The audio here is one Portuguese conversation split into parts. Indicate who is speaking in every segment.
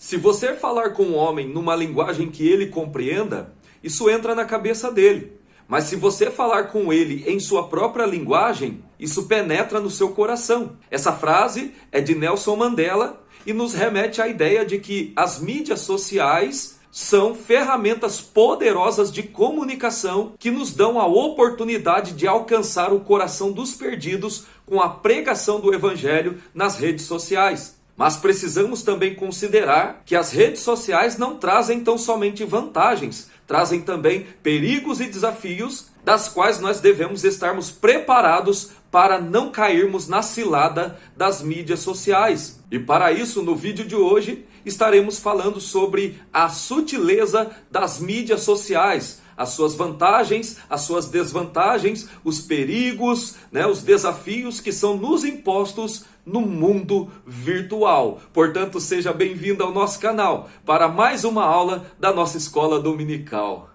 Speaker 1: Se você falar com um homem numa linguagem que ele compreenda, isso entra na cabeça dele. Mas se você falar com ele em sua própria linguagem, isso penetra no seu coração. Essa frase é de Nelson Mandela e nos remete à ideia de que as mídias sociais são ferramentas poderosas de comunicação que nos dão a oportunidade de alcançar o coração dos perdidos com a pregação do Evangelho nas redes sociais. Mas precisamos também considerar que as redes sociais não trazem tão somente vantagens, trazem também perigos e desafios das quais nós devemos estarmos preparados para não cairmos na cilada das mídias sociais. E para isso, no vídeo de hoje, estaremos falando sobre a sutileza das mídias sociais, as suas vantagens, as suas desvantagens, os perigos, os desafios que são nos impostos no mundo virtual. Portanto, seja bem-vindo ao nosso canal para mais uma aula da nossa escola dominical.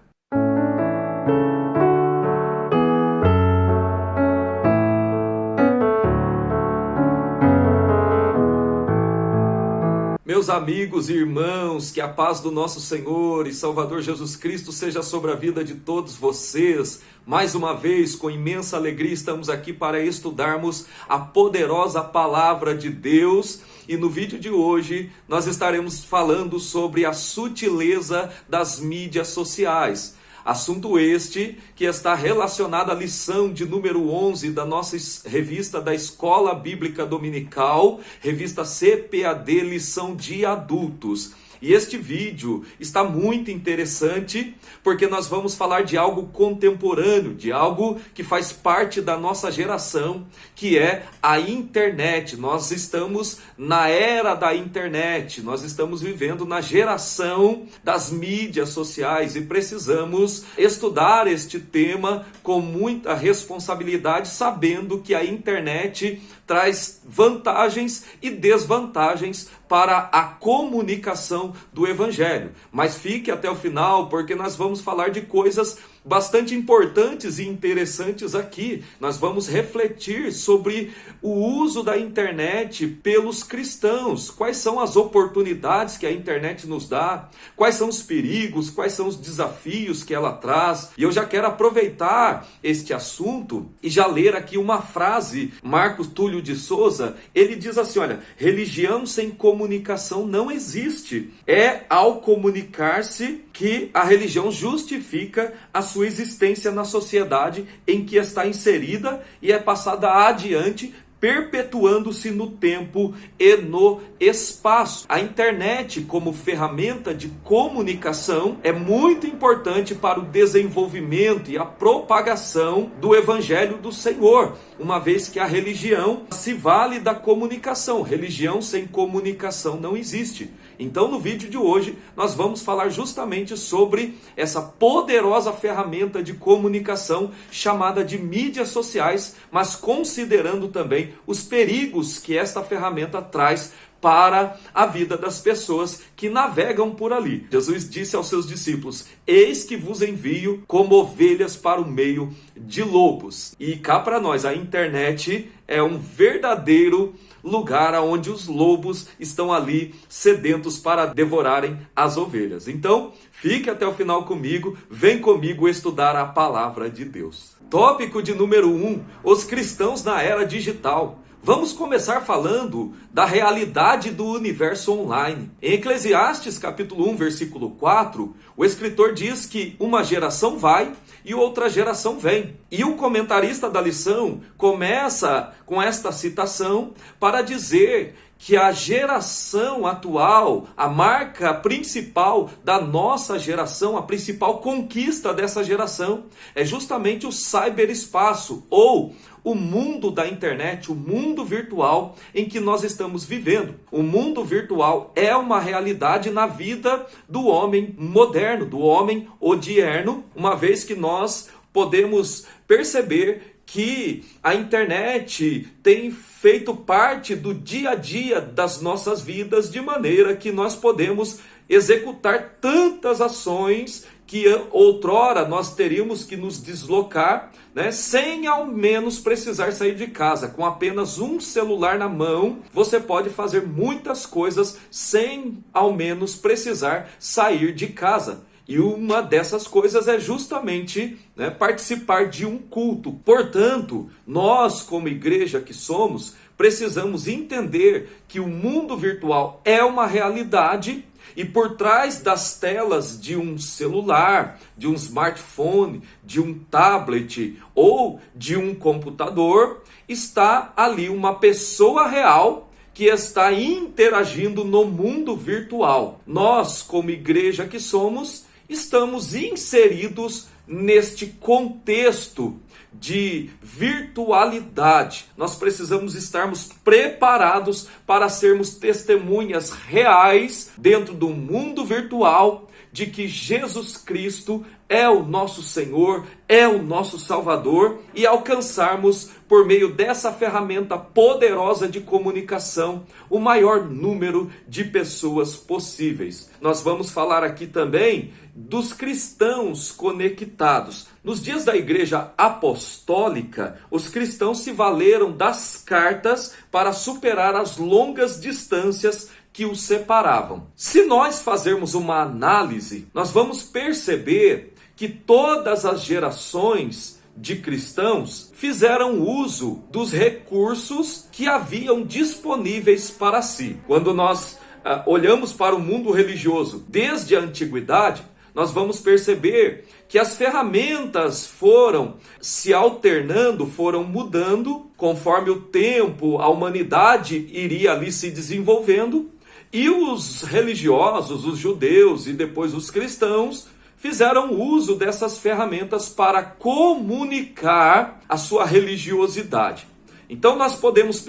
Speaker 1: Meus amigos e irmãos, que a paz do nosso Senhor e Salvador Jesus Cristo seja sobre a vida de todos vocês. Mais uma vez, com imensa alegria, estamos aqui para estudarmos a poderosa palavra de Deus. E no vídeo de hoje, nós estaremos falando sobre a sutileza das mídias sociais. Assunto este que está relacionado à lição de número 11 da nossa revista da Escola Bíblica Dominical, revista CPAD, lição de adultos. E este vídeo está muito interessante porque nós vamos falar de algo contemporâneo, de algo que faz parte da nossa geração, que é a internet. Nós estamos na era da internet, nós estamos vivendo na geração das mídias sociais e precisamos estudar este tema com muita responsabilidade, sabendo que a internet traz vantagens e desvantagens para a comunicação do Evangelho. Mas fique até o final, porque nós vamos falar de coisas bastante importantes e interessantes aqui. Nós vamos refletir sobre o uso da internet pelos cristãos. Quais são as oportunidades que a internet nos dá? Quais são os perigos? Quais são os desafios que ela traz? E eu já quero aproveitar este assunto e já ler aqui uma frase. Marcos Túlio de Souza, ele diz assim, olha, religião sem comunicação não existe. É ao comunicar-se que a religião justifica a sua existência na sociedade em que está inserida e é passada adiante, perpetuando-se no tempo e no espaço. A internet, como ferramenta de comunicação, é muito importante para o desenvolvimento e a propagação do Evangelho do Senhor, uma vez que a religião se vale da comunicação. Religião sem comunicação não existe. Então, no vídeo de hoje, nós vamos falar justamente sobre essa poderosa ferramenta de comunicação chamada de mídias sociais, mas considerando também os perigos que esta ferramenta traz para a vida das pessoas que navegam por ali. Jesus disse aos seus discípulos, eis que vos envio como ovelhas para o meio de lobos. E cá para nós, a internet é um verdadeiro lugar onde os lobos estão ali sedentos para devorarem as ovelhas. Então, fique até o final comigo, vem comigo estudar a palavra de Deus. Tópico de número 1, os cristãos na era digital. Vamos começar falando da realidade do universo online. Em Eclesiastes capítulo 1, versículo 4, o escritor diz que uma geração vai e outra geração vem. E o comentarista da lição começa com esta citação para dizer que a geração atual, a marca principal da nossa geração, a principal conquista dessa geração, é justamente o ciberespaço, ou o mundo da internet, o mundo virtual em que nós estamos vivendo. O mundo virtual é uma realidade na vida do homem moderno, do homem odierno, uma vez que nós podemos perceber que a internet tem feito parte do dia a dia das nossas vidas, de maneira que nós podemos executar tantas ações que outrora nós teríamos que nos deslocar, né, sem ao menos precisar sair de casa. Com apenas um celular na mão, você pode fazer muitas coisas sem ao menos precisar sair de casa. E uma dessas coisas é justamente, né, participar de um culto. Portanto, nós, como igreja que somos, precisamos entender que o mundo virtual é uma realidade. E por trás das telas de um celular, de um smartphone, de um tablet ou de um computador, está ali uma pessoa real que está interagindo no mundo virtual. Nós, como igreja que somos, estamos inseridos neste contexto de virtualidade. Nós precisamos estarmos preparados para sermos testemunhas reais dentro do mundo virtual de que Jesus Cristo é o nosso Senhor, é o nosso Salvador, e alcançarmos, por meio dessa ferramenta poderosa de comunicação, o maior número de pessoas possíveis. Nós vamos falar aqui também dos cristãos conectados. Nos dias da Igreja Apostólica, os cristãos se valeram das cartas para superar as longas distâncias que os separavam. Se nós fazermos uma análise, nós vamos perceber que todas as gerações de cristãos fizeram uso dos recursos que haviam disponíveis para si. Quando nós olhamos para o mundo religioso desde a antiguidade, nós vamos perceber que as ferramentas foram se alternando, foram mudando conforme o tempo, a humanidade iria ali se desenvolvendo, e os religiosos, os judeus e depois os cristãos fizeram uso dessas ferramentas para comunicar a sua religiosidade. Então nós podemos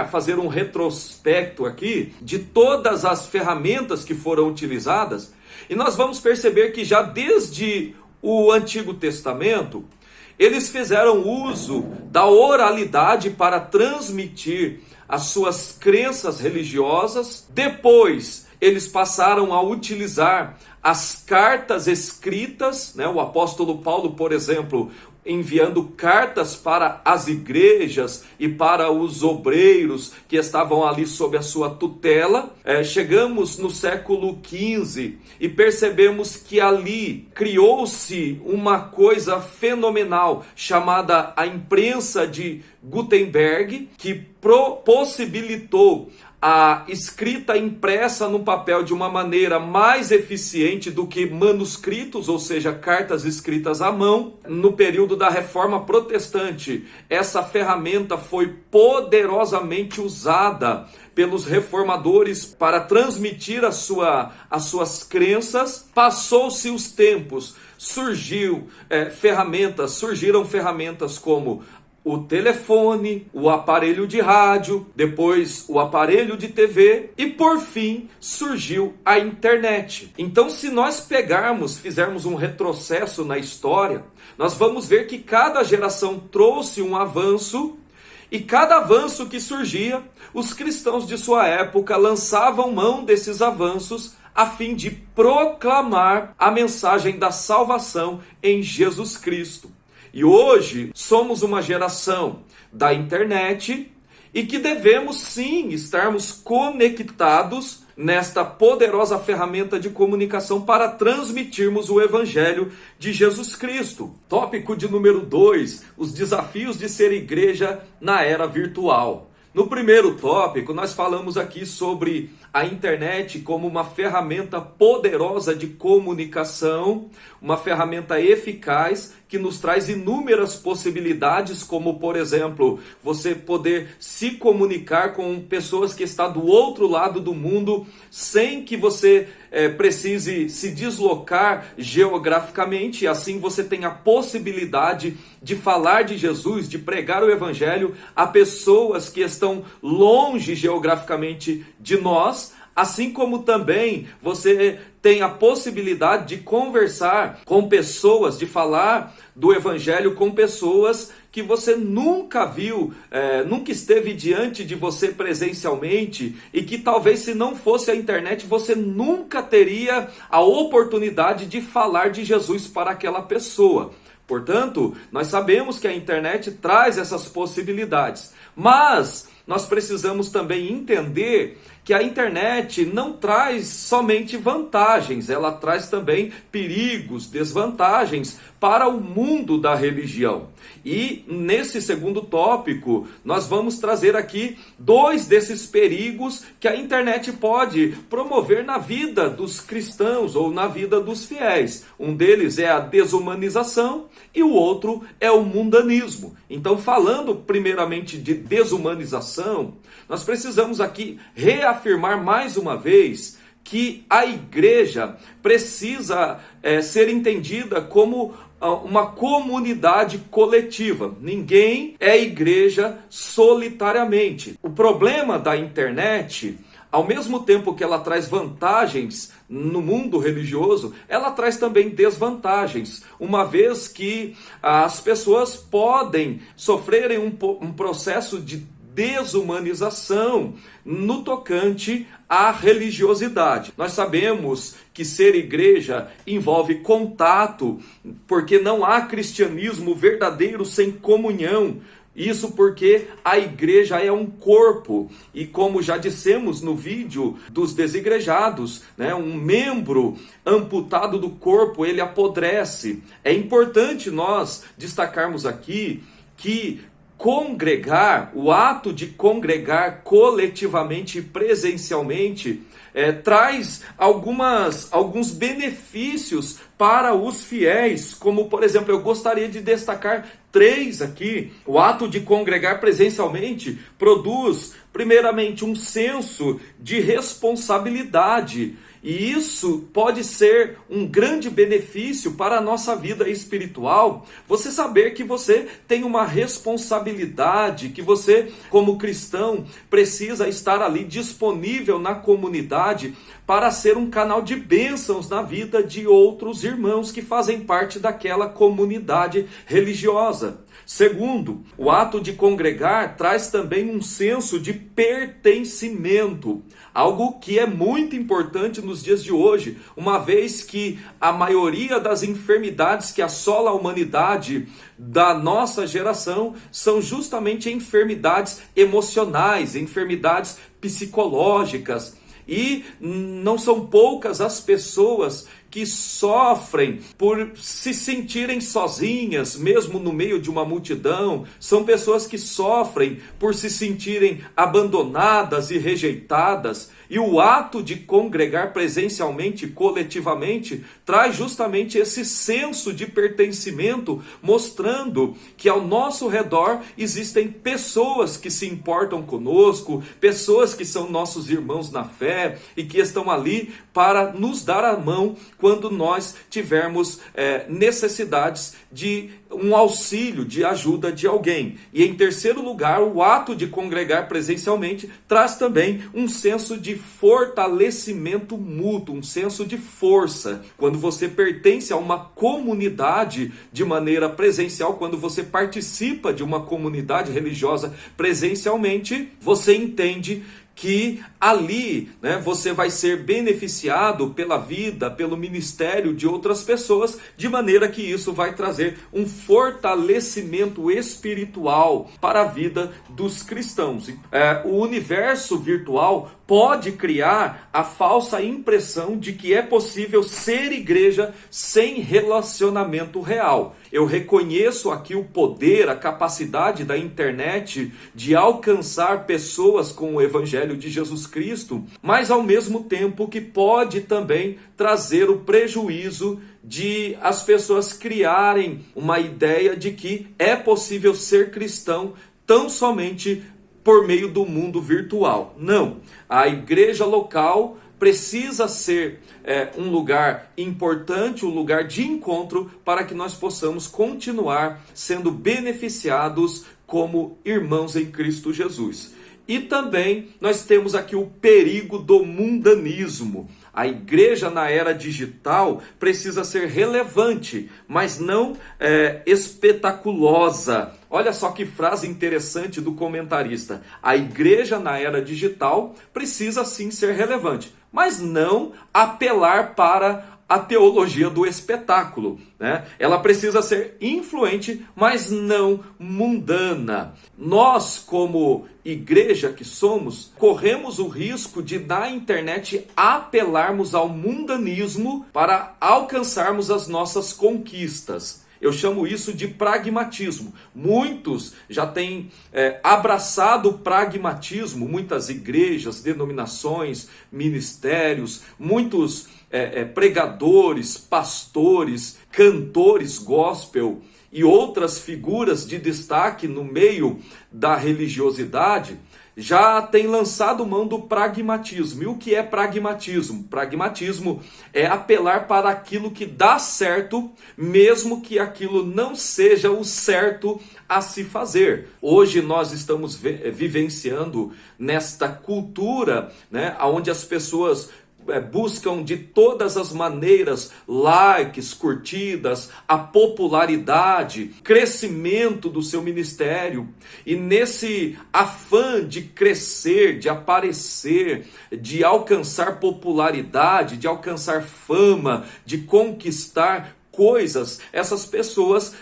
Speaker 1: fazer um retrospecto aqui de todas as ferramentas que foram utilizadas, e nós vamos perceber que já desde o Antigo Testamento, eles fizeram uso da oralidade para transmitir as suas crenças religiosas. Depois, eles passaram a utilizar as cartas escritas, né? O apóstolo Paulo, por exemplo, enviando cartas para as igrejas e para os obreiros que estavam ali sob a sua tutela. Chegamos no século XV e percebemos que ali criou-se uma coisa fenomenal chamada a imprensa de Gutenberg, que possibilitou a escrita impressa no papel de uma maneira mais eficiente do que manuscritos, ou seja, cartas escritas à mão. No período da Reforma Protestante, essa ferramenta foi poderosamente usada pelos reformadores para transmitir as suas crenças. Passou-se os tempos, surgiram ferramentas como o telefone, o aparelho de rádio, depois o aparelho de TV e por fim surgiu a internet. Então, se nós fizermos um retrocesso na história, nós vamos ver que cada geração trouxe um avanço, e cada avanço que surgia, os cristãos de sua época lançavam mão desses avanços a fim de proclamar a mensagem da salvação em Jesus Cristo. E hoje somos uma geração da internet e que devemos sim estarmos conectados nesta poderosa ferramenta de comunicação para transmitirmos o Evangelho de Jesus Cristo. Tópico de número 2, os desafios de ser igreja na era virtual. No primeiro tópico, nós falamos aqui sobre a internet como uma ferramenta poderosa de comunicação, uma ferramenta eficaz que nos traz inúmeras possibilidades, como, por exemplo, você poder se comunicar com pessoas que estão do outro lado do mundo sem que você precise se deslocar geograficamente. Assim você tem a possibilidade de falar de Jesus, de pregar o Evangelho a pessoas que estão longe geograficamente de nós, Assim como também você tem a possibilidade de conversar com pessoas, de falar do Evangelho com pessoas que você nunca viu, nunca esteve diante de você presencialmente e que talvez se não fosse a internet você nunca teria a oportunidade de falar de Jesus para aquela pessoa. Portanto, nós sabemos que a internet traz essas possibilidades, mas nós precisamos também entender que a internet não traz somente vantagens, ela traz também perigos, desvantagens para o mundo da religião. E nesse segundo tópico, nós vamos trazer aqui 2 desses perigos que a internet pode promover na vida dos cristãos ou na vida dos fiéis. Um deles é a desumanização e o outro é o mundanismo. Então, falando primeiramente de desumanização, nós precisamos aqui reafirmar mais uma vez que a igreja precisa ser entendida como uma comunidade coletiva. Ninguém é igreja solitariamente. O problema da internet, ao mesmo tempo que ela traz vantagens no mundo religioso, ela traz também desvantagens, uma vez que as pessoas podem sofrerem um processo de desumanização no tocante à religiosidade. Nós sabemos que ser igreja envolve contato, porque não há cristianismo verdadeiro sem comunhão. Isso porque a igreja é um corpo e, como já dissemos no vídeo dos desigrejados, um membro amputado do corpo, ele apodrece. É importante nós destacarmos aqui que congregar, o ato de congregar coletivamente e presencialmente, traz alguns benefícios para os fiéis, como por exemplo, eu gostaria de destacar 3 aqui. O ato de congregar presencialmente produz, primeiramente, um senso de responsabilidade. E isso pode ser um grande benefício para a nossa vida espiritual. Você saber que você tem uma responsabilidade, que você, como cristão, precisa estar ali disponível na comunidade para ser um canal de bênçãos na vida de outros irmãos que fazem parte daquela comunidade religiosa. Segundo, o ato de congregar traz também um senso de pertencimento, algo que é muito importante nos dias de hoje, uma vez que a maioria das enfermidades que assola a humanidade da nossa geração são justamente enfermidades emocionais, enfermidades psicológicas. E não são poucas as pessoas que sofrem por se sentirem sozinhas, mesmo no meio de uma multidão. São pessoas que sofrem por se sentirem abandonadas e rejeitadas. E o ato de congregar presencialmente, coletivamente, traz justamente esse senso de pertencimento, mostrando que ao nosso redor existem pessoas que se importam conosco, pessoas que são nossos irmãos na fé e que estão ali para nos dar a mão quando nós tivermos necessidades de um auxílio, de ajuda de alguém. E em terceiro lugar, o ato de congregar presencialmente traz também um senso de fortalecimento mútuo, um senso de força. Quando você pertence a uma comunidade de maneira presencial, quando você participa de uma comunidade religiosa presencialmente, você entende que ali você vai ser beneficiado pela vida, pelo ministério de outras pessoas, de maneira que isso vai trazer um fortalecimento espiritual para a vida dos cristãos. O universo virtual pode criar a falsa impressão de que é possível ser igreja sem relacionamento real. Eu reconheço aqui o poder, a capacidade da internet de alcançar pessoas com o Evangelho de Jesus Cristo, mas ao mesmo tempo que pode também trazer o prejuízo de as pessoas criarem uma ideia de que é possível ser cristão tão somente por meio do mundo virtual. Não, a igreja local precisa ser um lugar importante, um lugar de encontro para que nós possamos continuar sendo beneficiados como irmãos em Cristo Jesus. E também nós temos aqui o perigo do mundanismo. A igreja na era digital precisa ser relevante, mas não espetaculosa. Olha só que frase interessante do comentarista. A igreja na era digital precisa sim ser relevante, mas não apelar para a teologia do espetáculo, né? Ela precisa ser influente, mas não mundana. Nós, como igreja que somos, corremos o risco de na internet apelarmos ao mundanismo para alcançarmos as nossas conquistas. Eu chamo isso de pragmatismo. Muitos já têm abraçado o pragmatismo, muitas igrejas, denominações, ministérios, muitos pregadores, pastores, cantores gospel e outras figuras de destaque no meio da religiosidade já tem lançado mão do pragmatismo. E o que é pragmatismo? Pragmatismo é apelar para aquilo que dá certo, mesmo que aquilo não seja o certo a se fazer. Hoje nós estamos vivenciando nesta cultura, né, onde as pessoas buscam de todas as maneiras likes, curtidas, a popularidade, crescimento do seu ministério. E nesse afã de crescer, de aparecer, de alcançar popularidade, de alcançar fama, de conquistar coisas, essas pessoas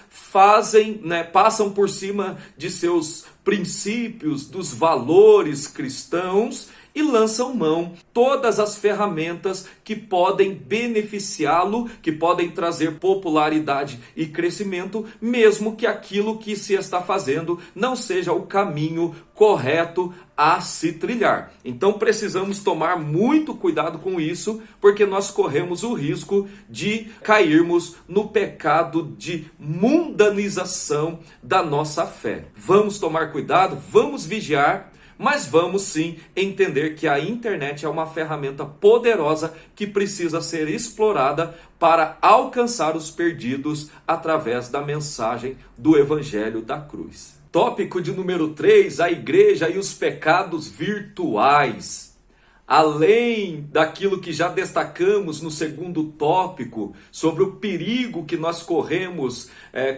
Speaker 1: passam por cima de seus princípios, dos valores cristãos, e lançam mão todas as ferramentas que podem beneficiá-lo, que podem trazer popularidade e crescimento, mesmo que aquilo que se está fazendo não seja o caminho correto a se trilhar. Então precisamos tomar muito cuidado com isso, porque nós corremos o risco de cairmos no pecado de mundanização da nossa fé. Vamos tomar cuidado, vamos vigiar, mas vamos sim entender que a internet é uma ferramenta poderosa que precisa ser explorada para alcançar os perdidos através da mensagem do Evangelho da Cruz. Tópico de número 3, a igreja e os pecados virtuais. Além daquilo que já destacamos no segundo tópico, sobre o perigo que nós corremos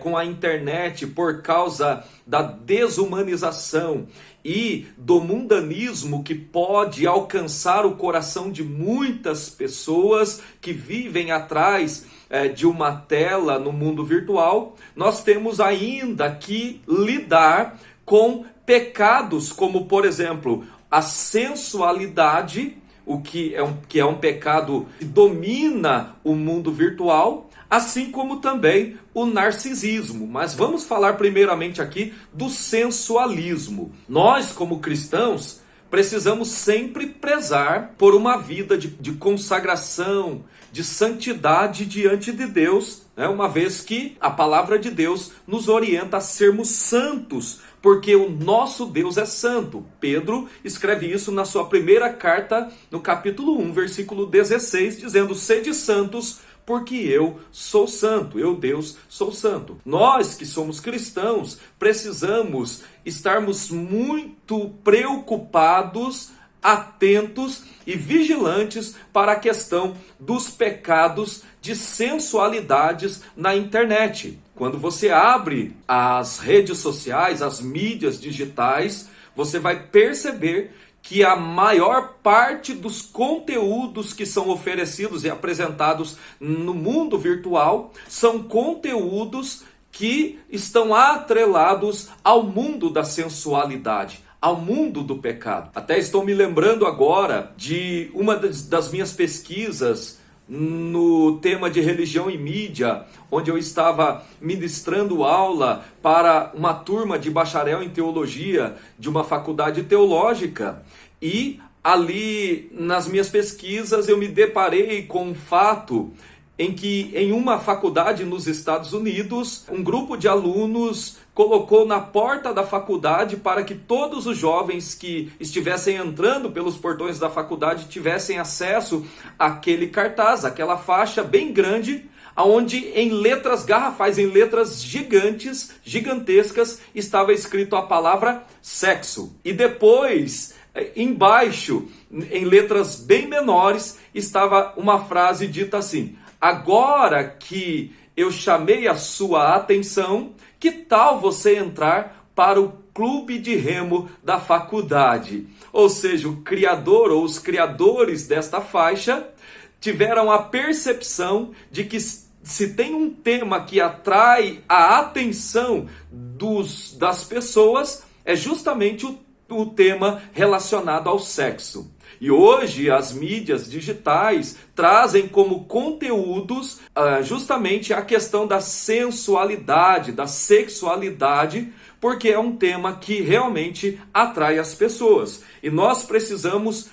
Speaker 1: com a internet por causa da desumanização e do mundanismo que pode alcançar o coração de muitas pessoas que vivem atrás de uma tela no mundo virtual, nós temos ainda que lidar com pecados como, por exemplo, a sensualidade, que é um pecado que domina o mundo virtual, assim como também o narcisismo. Mas vamos falar primeiramente aqui do sensualismo. Nós, como cristãos, precisamos sempre prezar por uma vida de consagração, de santidade diante de Deus, né? Uma vez que a palavra de Deus nos orienta a sermos santos, porque o nosso Deus é santo. Pedro escreve isso na sua primeira carta, no capítulo 1, versículo 16, dizendo: sede santos, porque eu sou santo, eu, Deus, sou santo. Nós que somos cristãos precisamos estarmos muito preocupados, atentos e vigilantes para a questão dos pecados de sensualidades na internet. Quando você abre as redes sociais, as mídias digitais, você vai perceber que a maior parte dos conteúdos que são oferecidos e apresentados no mundo virtual são conteúdos que estão atrelados ao mundo da sensualidade, ao mundo do pecado. Até estou me lembrando agora de uma das minhas pesquisas no tema de religião e mídia, onde eu estava ministrando aula para uma turma de bacharel em teologia de uma faculdade teológica, e ali nas minhas pesquisas eu me deparei com um fato em que em uma faculdade nos Estados Unidos, um grupo de alunos colocou na porta da faculdade para que todos os jovens que estivessem entrando pelos portões da faculdade tivessem acesso àquele cartaz, aquela faixa bem grande, onde em letras garrafais, em letras gigantescas, estava escrito a palavra sexo. E depois, embaixo, em letras bem menores, estava uma frase dita assim: agora que eu chamei a sua atenção, que tal você entrar para o clube de remo da faculdade? Ou seja, o criador ou os criadores desta faixa tiveram a percepção de que se tem um tema que atrai a atenção das pessoas, é justamente o tema relacionado ao sexo. E hoje as mídias digitais trazem como conteúdos justamente a questão da sensualidade, da sexualidade, porque é um tema que realmente atrai as pessoas. E nós precisamos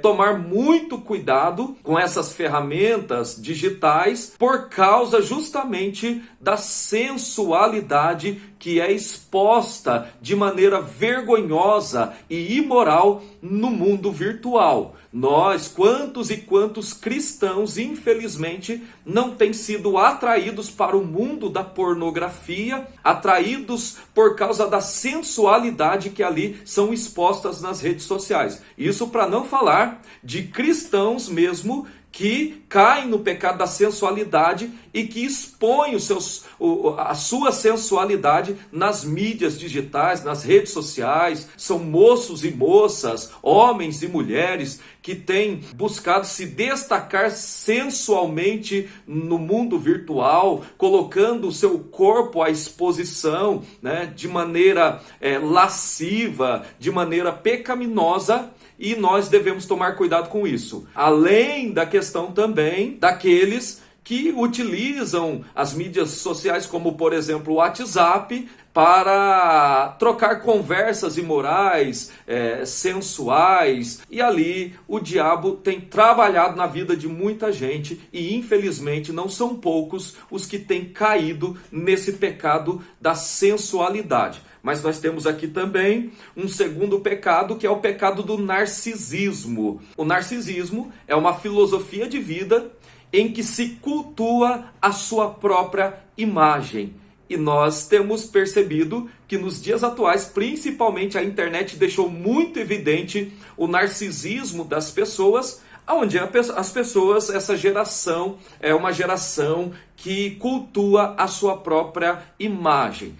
Speaker 1: tomar muito cuidado com essas ferramentas digitais por causa justamente da sensualidade que é exposta de maneira vergonhosa e imoral no mundo virtual. Nós, quantos e quantos cristãos, infelizmente, não têm sido atraídos para o mundo da pornografia, atraídos por causa da sensualidade que ali são expostas nas redes sociais. Isso para não falar de cristãos mesmo que caem no pecado da sensualidade e que expõem a sua sensualidade nas mídias digitais, nas redes sociais. São moços e moças, homens e mulheres que têm buscado se destacar sensualmente no mundo virtual, colocando o seu corpo à exposição, né, de maneira lasciva, de maneira pecaminosa. E nós devemos tomar cuidado com isso. Além da questão também daqueles que utilizam as mídias sociais, como por exemplo o WhatsApp, para trocar conversas imorais, sensuais. E ali o diabo tem trabalhado na vida de muita gente e infelizmente não são poucos os que têm caído nesse pecado da sensualidade. Mas nós temos aqui também um segundo pecado, que é o pecado do narcisismo. O narcisismo é uma filosofia de vida em que se cultua a sua própria imagem. E nós temos percebido que nos dias atuais, principalmente a internet deixou muito evidente o narcisismo das pessoas, onde as pessoas, essa geração, é uma geração que cultua a sua própria imagem.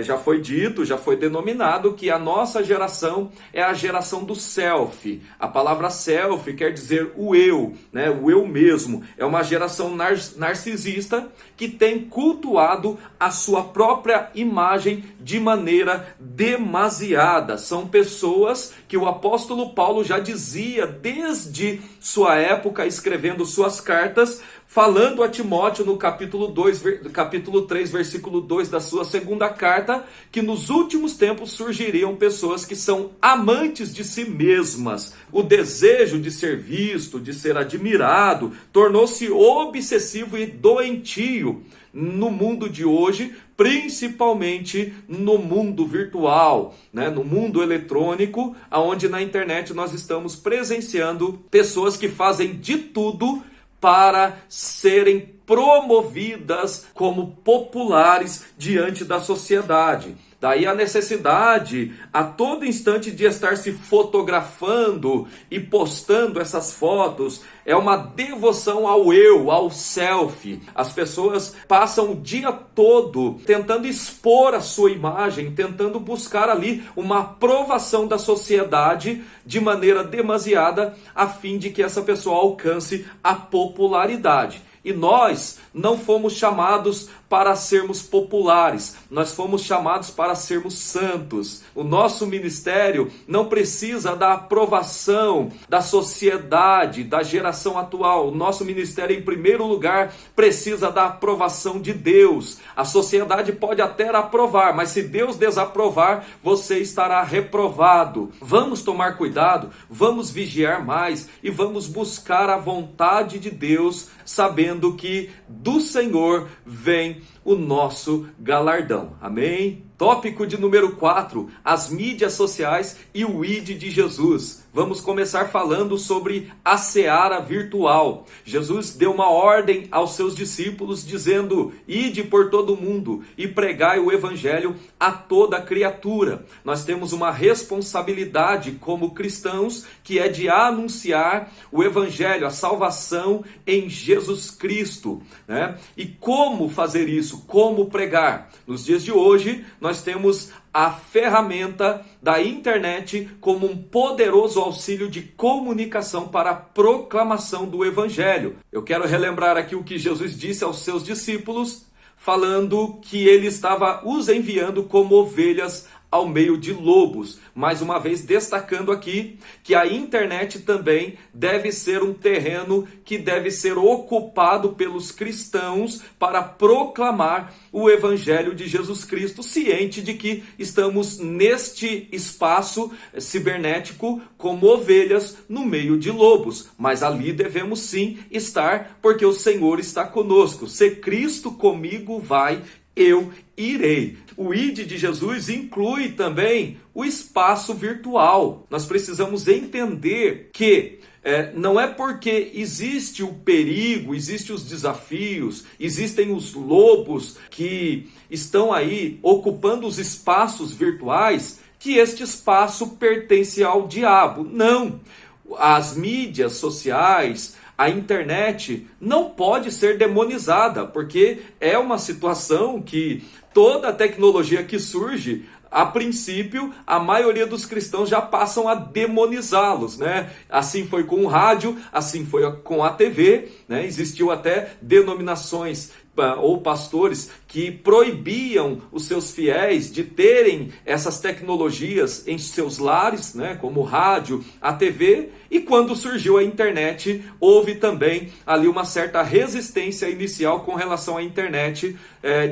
Speaker 1: Já foi dito, já foi denominado que a nossa geração é a geração do selfie. A palavra selfie quer dizer o eu, né? O eu mesmo. É uma geração narcisista que tem cultuado a sua própria imagem de maneira demasiada. São pessoas que o apóstolo Paulo já dizia desde sua época, escrevendo suas cartas, falando a Timóteo no capítulo 3, versículo 2 da sua segunda carta, que nos últimos tempos surgiriam pessoas que são amantes de si mesmas. O desejo de ser visto, de ser admirado, tornou-se obsessivo e doentio no mundo de hoje, principalmente no mundo virtual, né? No mundo eletrônico, onde na internet nós estamos presenciando pessoas que fazem de tudo para serem promovidas como populares diante da sociedade. Daí a necessidade a todo instante de estar se fotografando e postando essas fotos. É uma devoção ao eu, ao selfie. As pessoas passam o dia todo tentando expor a sua imagem, tentando buscar ali uma aprovação da sociedade de maneira demasiada, a fim de que essa pessoa alcance a popularidade. E nós não fomos chamados para sermos populares, nós fomos chamados para sermos santos. O nosso ministério não precisa da aprovação da sociedade, da geração atual. O nosso ministério, em primeiro lugar, precisa da aprovação de Deus. A sociedade pode até aprovar, mas se Deus desaprovar, você estará reprovado. Vamos tomar cuidado, vamos vigiar mais e vamos buscar a vontade de Deus, sabendo que do Senhor vem o nosso galardão. Amém? Tópico de número 4, as mídias sociais e o ID de Jesus. Vamos começar falando sobre a seara virtual. Jesus deu uma ordem aos seus discípulos dizendo: ide por todo o mundo e pregai o evangelho a toda criatura. Nós temos uma responsabilidade como cristãos que é de anunciar o evangelho, a salvação em Jesus Cristo, né? E como fazer isso? Como pregar? Nos dias de hoje, nós temos a ferramenta da internet como um poderoso auxílio de comunicação para a proclamação do evangelho. Eu quero relembrar aqui o que Jesus disse aos seus discípulos, falando que ele estava os enviando como ovelhas ao meio de lobos. Mais uma vez destacando aqui que a internet também deve ser um terreno que deve ser ocupado pelos cristãos para proclamar o evangelho de Jesus Cristo, ciente de que estamos neste espaço cibernético como ovelhas no meio de lobos, mas ali devemos sim estar, porque o Senhor está conosco. Se Cristo comigo vai, eu irei. O ID de Jesus inclui também o espaço virtual. Nós precisamos entender que não é porque existe o perigo, existem os desafios, existem os lobos que estão aí ocupando os espaços virtuais, que este espaço pertence ao diabo. Não! As mídias sociais, a internet não pode ser demonizada, porque é uma situação que toda a tecnologia que surge, a princípio, a maioria dos cristãos já passam a demonizá-los, né? Assim foi com o rádio, assim foi com a TV, né? Existiu até denominações ou pastores que proibiam os seus fiéis de terem essas tecnologias em seus lares, né, como o rádio, a TV, e quando surgiu a internet, houve também ali uma certa resistência inicial com relação à internet,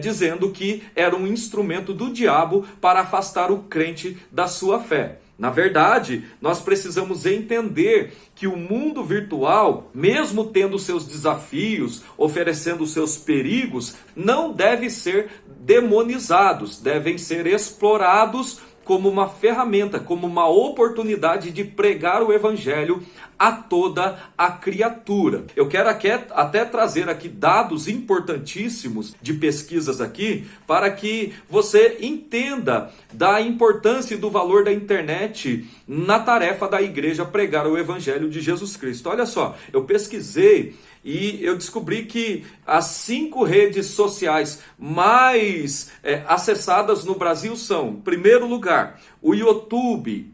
Speaker 1: dizendo que era um instrumento do diabo para afastar o crente da sua fé. Na verdade, nós precisamos entender que o mundo virtual, mesmo tendo seus desafios, oferecendo seus perigos, não deve ser demonizados, devem ser explorados como uma ferramenta, como uma oportunidade de pregar o evangelho a toda a criatura. Eu quero até trazer aqui dados importantíssimos de pesquisas aqui, para que você entenda da importância e do valor da internet na tarefa da igreja pregar o evangelho de Jesus Cristo. Olha só, eu pesquisei e eu descobri que as 5 redes sociais mais acessadas no Brasil são, em primeiro lugar, o YouTube,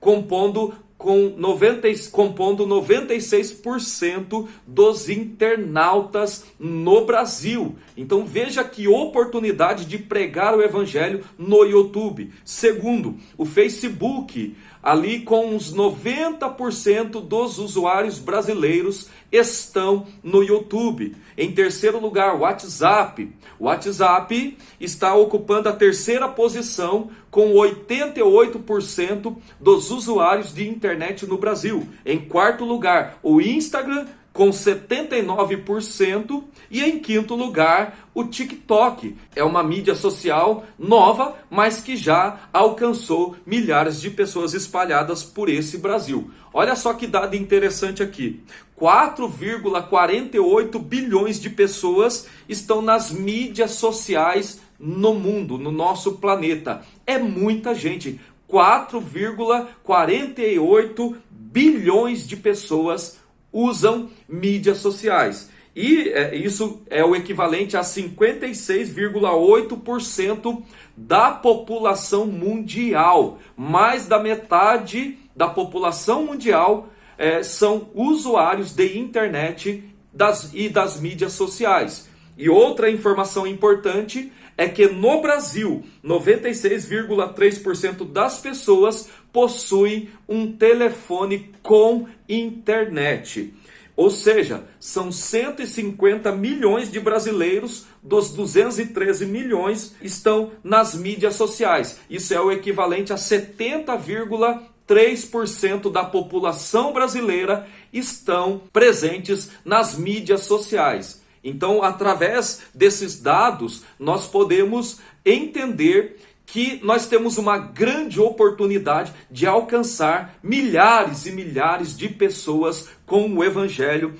Speaker 1: compondo 96% dos internautas no Brasil. Então veja que oportunidade de pregar o evangelho no YouTube. Segundo, o Facebook, ali com uns 90% dos usuários brasileiros estão no YouTube. Em terceiro lugar, o WhatsApp. O WhatsApp está ocupando a terceira posição com 88% dos usuários de internet no Brasil. Em quarto lugar, o Instagram com 79%, e em quinto lugar, o TikTok. É uma mídia social nova, mas que já alcançou milhares de pessoas espalhadas por esse Brasil. Olha só que dado interessante aqui. 4,48 bilhões de pessoas estão nas mídias sociais no mundo, no nosso planeta. É muita gente. 4,48 bilhões de pessoas usam mídias sociais. E isso é o equivalente a 56,8% da população mundial. Mais da metade da população mundial são usuários de internet e das mídias sociais. E outra informação importante é que no Brasil, 96,3% das pessoas possuem um telefone com internet. Ou seja, são 150 milhões de brasileiros, dos 213 milhões, estão nas mídias sociais. Isso é o equivalente a 70,3% da população brasileira estão presentes nas mídias sociais. Então, através desses dados, nós podemos entender que nós temos uma grande oportunidade de alcançar milhares e milhares de pessoas com o Evangelho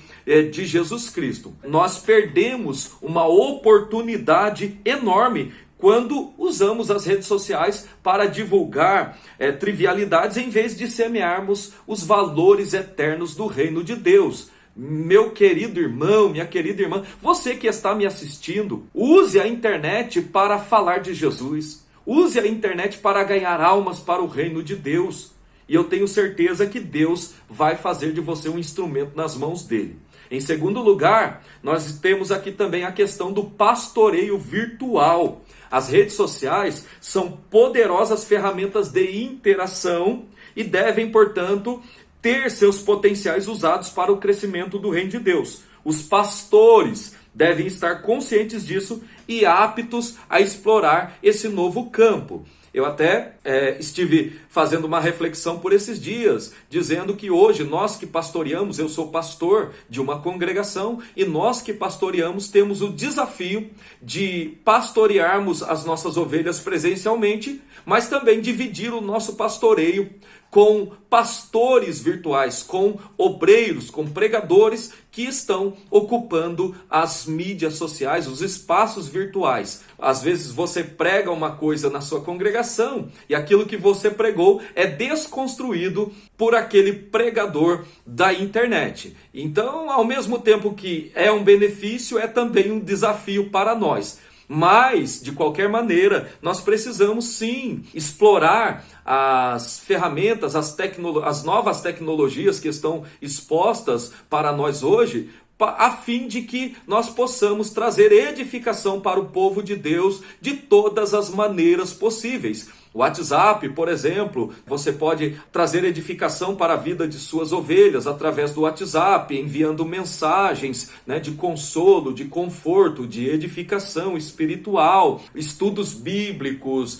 Speaker 1: de Jesus Cristo. Nós perdemos uma oportunidade enorme quando usamos as redes sociais para divulgar trivialidades em vez de semearmos os valores eternos do reino de Deus. Meu querido irmão, minha querida irmã, você que está me assistindo, use a internet para falar de Jesus. Use a internet para ganhar almas para o reino de Deus. E eu tenho certeza que Deus vai fazer de você um instrumento nas mãos dele. Em segundo lugar, nós temos aqui também a questão do pastoreio virtual. As redes sociais são poderosas ferramentas de interação e devem, portanto, ter seus potenciais usados para o crescimento do reino de Deus. Os pastores devem estar conscientes disso e aptos a explorar esse novo campo. Eu até estive fazendo uma reflexão por esses dias, dizendo que hoje nós que pastoreamos, eu sou pastor de uma congregação, e nós que pastoreamos temos o desafio de pastorearmos as nossas ovelhas presencialmente, mas também dividir o nosso pastoreio com pastores virtuais, com obreiros, com pregadores que estão ocupando as mídias sociais, os espaços virtuais. Às vezes você prega uma coisa na sua congregação e aquilo que você pregou é desconstruído por aquele pregador da internet. Então, ao mesmo tempo que é um benefício, é também um desafio para nós. Mas, de qualquer maneira, nós precisamos sim explorar as ferramentas, as novas tecnologias que estão expostas para nós hoje, a fim de que nós possamos trazer edificação para o povo de Deus de todas as maneiras possíveis. O WhatsApp, por exemplo, você pode trazer edificação para a vida de suas ovelhas através do WhatsApp, enviando mensagens, de consolo, de conforto, de edificação espiritual, estudos bíblicos,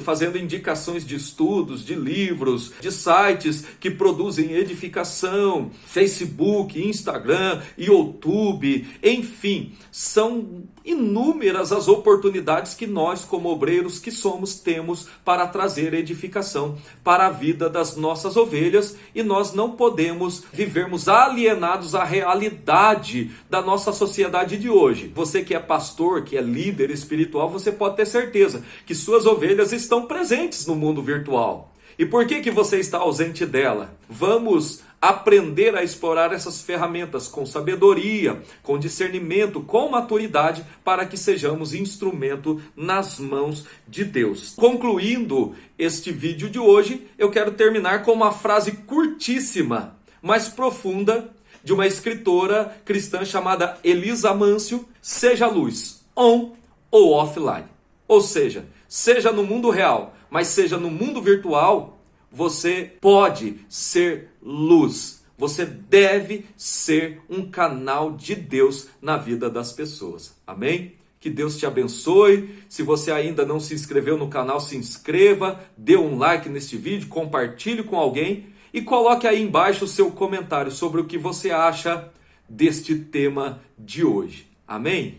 Speaker 1: fazendo indicações de estudos, de livros, de sites que produzem edificação, Facebook, Instagram, YouTube, enfim, são inúmeras as oportunidades que nós, como obreiros que somos, temos para trazer edificação para a vida das nossas ovelhas, e nós não podemos vivermos alienados à realidade da nossa sociedade de hoje. Você que é pastor, que é líder espiritual, você pode ter certeza que suas ovelhas estão presentes no mundo virtual. E por que você está ausente dela? Vamos aprender a explorar essas ferramentas com sabedoria, com discernimento, com maturidade, para que sejamos instrumento nas mãos de Deus. Concluindo este vídeo de hoje, eu quero terminar com uma frase curtíssima, mas profunda, de uma escritora cristã chamada Elisa Mâncio: seja luz, on ou offline. Ou seja no mundo real, mas seja no mundo virtual, você pode ser luz. Você deve ser um canal de Deus na vida das pessoas. Amém? Que Deus te abençoe. Se você ainda não se inscreveu no canal, se inscreva, dê um like neste vídeo, compartilhe com alguém e coloque aí embaixo o seu comentário sobre o que você acha deste tema de hoje. Amém?